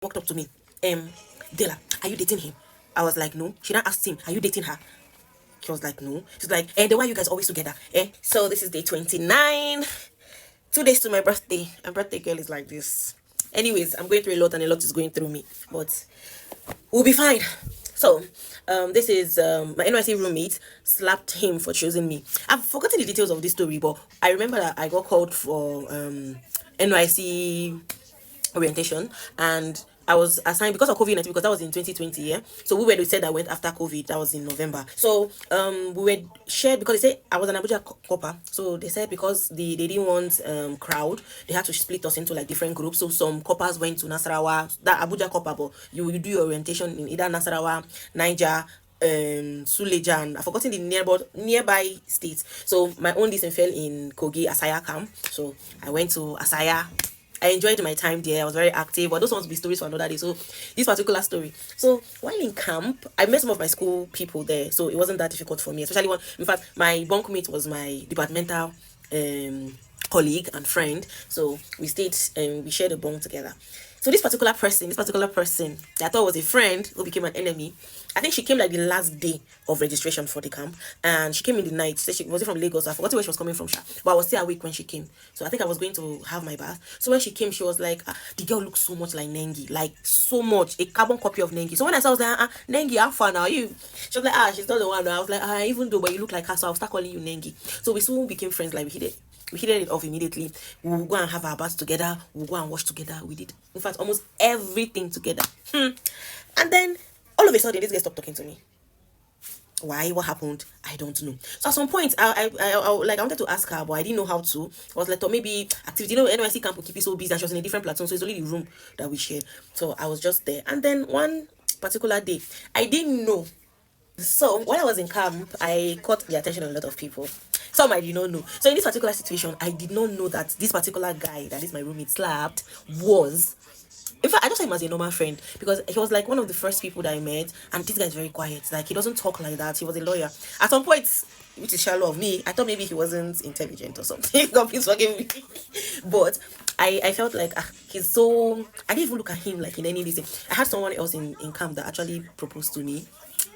walked up to me. Dela, are you dating him? I was like, no. She then asked him, are you dating her? He was like, no. She's like, the one you guys always together. So this is day 29. 2 days to my birthday. My birthday girl is like this. Anyways, I'm going through a lot and a lot is going through me. But we'll be fine. So, this is my NYC roommate slapped him for choosing me. I've forgotten the details of this story, but I remember that I got called for NYC orientation, and I was assigned because of COVID-19, because that was in 2020. Yeah, so we were the set that went after COVID. That was in November. So we were shared because they said I was an Abuja copper. So they said because they didn't want crowd, they had to split us into like different groups. So some coppers went to Nasarawa, that Abuja copper, but you do your orientation in either Nasarawa, Niger, Suleja, and I've forgotten the nearby states. So my own distance fell in Kogi Asaya camp. So I went to Asaya. I enjoyed my time there. I was very active, but those ones will be stories for another day. So this particular story. So while in camp, I met some of my school people there, so it wasn't that difficult for me. Especially one, in fact, my bunkmate was my departmental colleague and friend. So we stayed and we shared a bunk together. So this particular person that I thought was a friend who became an enemy. I think she came like the last day of registration for the camp, and she came in the night. So she was from Lagos. I forgot where she was coming from, but I was still awake when she came. So I think I was going to have my bath. So when she came, she was like, the girl looks so much like Nengi, like so much a carbon copy of Nengi. So when I saw, I was like, Nengi, how far now? You? She was like, she's not the one. I was like, even though, but you look like her, so I'll start calling you Nengi. So we soon became friends. Like we hit it off immediately. We will go and have our baths together. We'll go and wash together. We did, in fact, almost everything together. And then all of a sudden, this guy stopped talking to me. Why? What happened? I don't know. So at some point, I wanted to ask her, but I didn't know how to. I was like, or maybe activity. NYC camp will keep you so busy, and she was in a different platoon, so it's only the room that we shared. So I was just there. And then one particular day, I didn't know. So when I was in camp, I caught the attention of a lot of people. Some I did not know. So in this particular situation, I did not know that this particular guy that is my roommate slapped was. In fact, I just saw him as a normal friend because he was like one of the first people that I met, and this guy is very quiet. Like he doesn't talk like that. He was a lawyer. At some point, which is shallow of me, I thought maybe he wasn't intelligent or something. God please forgive me. But I felt like he's so. I didn't even look at him like in any reason. I had someone else in camp that actually proposed to me.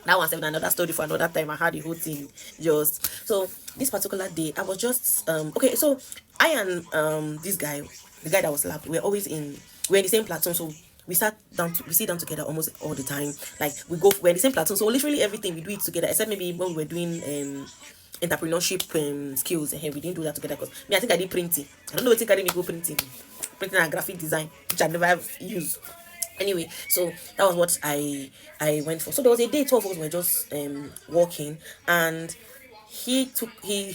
That one's another story for another time. I had the whole thing just so this particular day I was just okay. So I and this guy, the guy that was slapped, we're in the same platoon. So we sit down together almost all the time. Like we're in the same platoon. So literally everything we do it together, except maybe when we were doing entrepreneurship skills. And we didn't do that together because me, I think I did printing. I don't know what carry me go printing and graphic design, which I never have used. Anyway, so that was what I went for. So there was a day 12 of us were just walking, and he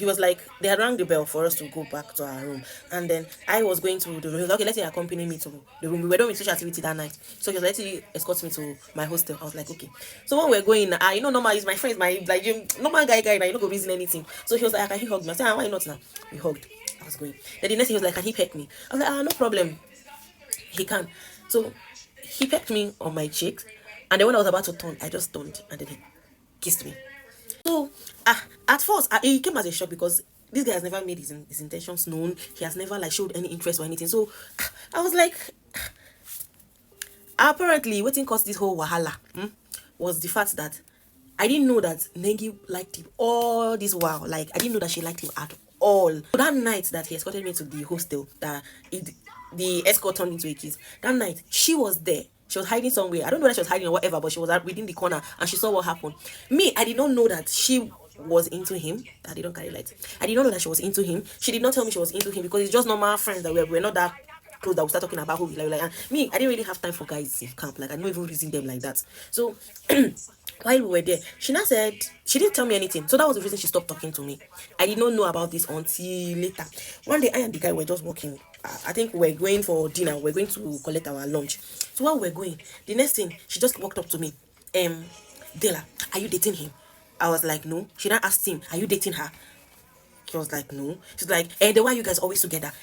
was like, they had rang the bell for us to go back to our room, and then I was going to the room. He was like, okay, let him accompany me to the room. We were doing social activity that night, so he was letting escort me to my hostel. I was like, okay. So when we're going, normal is my friends, my like normal guy now, you don't go reason anything. So he was like, can he hug me? I said, why not now? We hugged. I was going. Then the next thing he was like, can he peck me? I was like, no problem, he can. So he pecked me on my cheeks, and then when I was about to turn, I just turned, and then he kissed me. So at first, it came as a shock because this guy has never made his intentions known. He has never like showed any interest or anything. So I was like, apparently, what caused this whole wahala was the fact that I didn't know that Nengi liked him all this while. Like I didn't know that she liked him at all. So that night that he escorted me to the hostel, the escort turned into a kiss. That night she was there. She was hiding somewhere. I don't know whether she was hiding or whatever, but she was within the corner and she saw what happened. Me, I did not know that she was into him. I didn't carry lights. I did not know that she was into him. She did not tell me she was into him because it's just normal friends that we're not that close that we start talking about who we like. And me, I didn't really have time for guys in camp. Like I didn't even reason them like that. So while we were there, she now said she didn't tell me anything. So that was the reason she stopped talking to me. I did not know about this until later. One day, I and the guy were just walking. I think we're going for dinner. We're going to collect our lunch. So while we're going, the next thing she just walked up to me. Dela, are you dating him? I was like, no. She then asked him, are you dating her? He was like, no. She's like, the one you guys always together,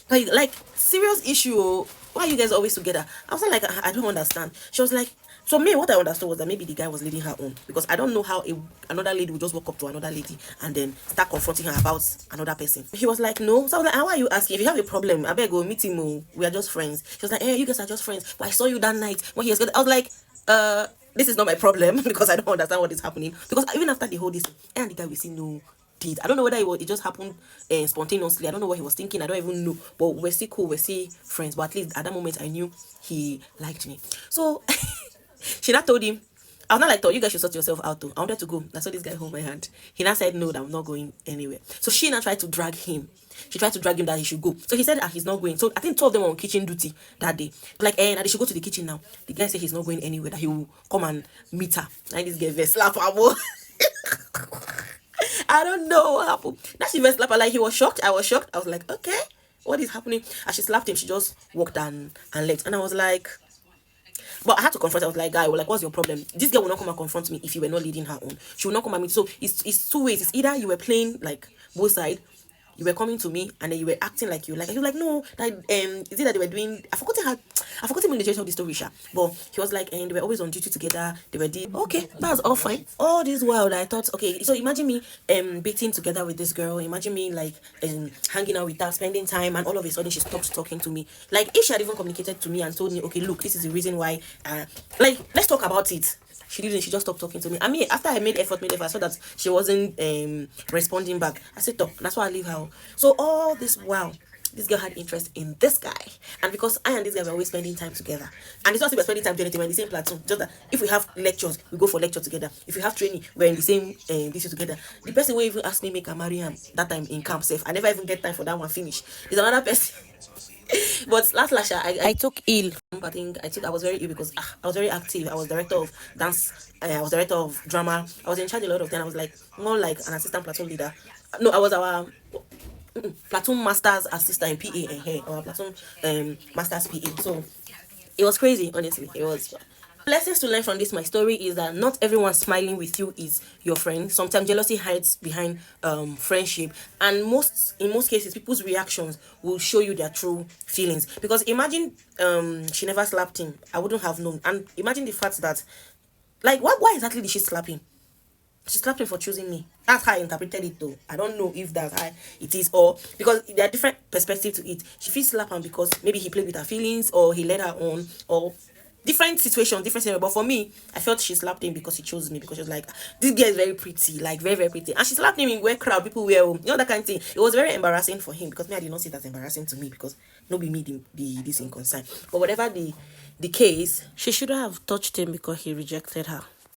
like serious issue. why are you guys always together? I was like, I don't understand. She was like, so me, what I understood was that maybe the guy was leading her on, because I don't know how another lady would just walk up to another lady and then start confronting her about another person. He was like, no. So I was like, how are you asking? If you have a problem, I beg go meet him. Oh. We are just friends. She was like, you guys are just friends. But I saw you that night when he was good. I was like, this is not my problem because I don't understand what is happening. Because even after the whole this, and the guy we see no did. I don't know whether it just happened spontaneously. I don't know what he was thinking. I don't even know. But we're still cool. We're still friends. But at least at that moment, I knew he liked me. So she not told him. I was not like, you guys should sort yourself out too. I wanted to go. I saw this guy hold my hand. He now said no, that I'm not going anywhere. So she now tried to drag him. She tried to drag him that he should go. So he said he's not going. So I think two of them were on kitchen duty that day. Like, now they should go to the kitchen now. The guy said he's not going anywhere, that he will come and meet her. And this guy slap her. I don't know what happened. Now she slap her, like he was shocked. I was shocked. I was like, okay, what is happening? And she slapped him. She just walked and left. And I was like, but I had to confront her. I was like, guy, well, like, what's your problem? This girl will not come and confront me if you were not leading her on. She will not come at me. So it's two ways. It's either you were playing like both sides, you were coming to me and then you were acting like you like. And you were like, no, that is it that they were doing? I forgot when they told the story, Sha. But he was like, and they were always on duty together. They were okay, that's all fine. All this while I thought, okay, so imagine me beating together with this girl. Imagine me like hanging out with her, spending time, and all of a sudden she stopped talking to me. Like if she had even communicated to me and told me, okay, look, this is the reason why. Like let's talk about it. She didn't. She just stopped talking to me. I mean, after I made effort, I saw that she wasn't responding back. I said, "Talk." That's why I leave her. So all this while, this girl had interest in this guy, and because I and this guy were always spending time together, and it's not we're spending time doing anything. We're in the same platoon. Just that if we have lectures, we go for lecture together. If we have training, we're in the same this together. The person will even ask me make a marry him that time in camp safe. I never even get time for that one finish. There's another person. But last I took ill. I was very ill because I was very active. I was director of dance. I was director of drama. I was in charge a lot of them. I was like more like an assistant platoon leader. No, I was our platoon master's assistant in PA and here. Our platoon master's PA. So it was crazy, honestly. It was. Lessons to learn from this my story is that not everyone smiling with you is your friend. Sometimes jealousy hides behind friendship, and in most cases people's reactions will show you their true feelings. Because imagine she never slapped him, I wouldn't have known. And imagine the fact that, like, why exactly did she slap him? She slapped him for choosing me. That's how I interpreted it though. I don't know if that's how it is, or because there are different perspectives to it. She feels slap him because maybe he played with her feelings or he led her on, or different situation, different scenario. But for me, I felt she slapped him because she chose me, because she was like, this girl is very pretty, like very, very pretty. And she slapped him in where crowd, people were, that kind of thing. It was very embarrassing for him, because me, I did not see that embarrassing to me, because nobody made be this in concern. But whatever the case, she shouldn't have touched him because he rejected her.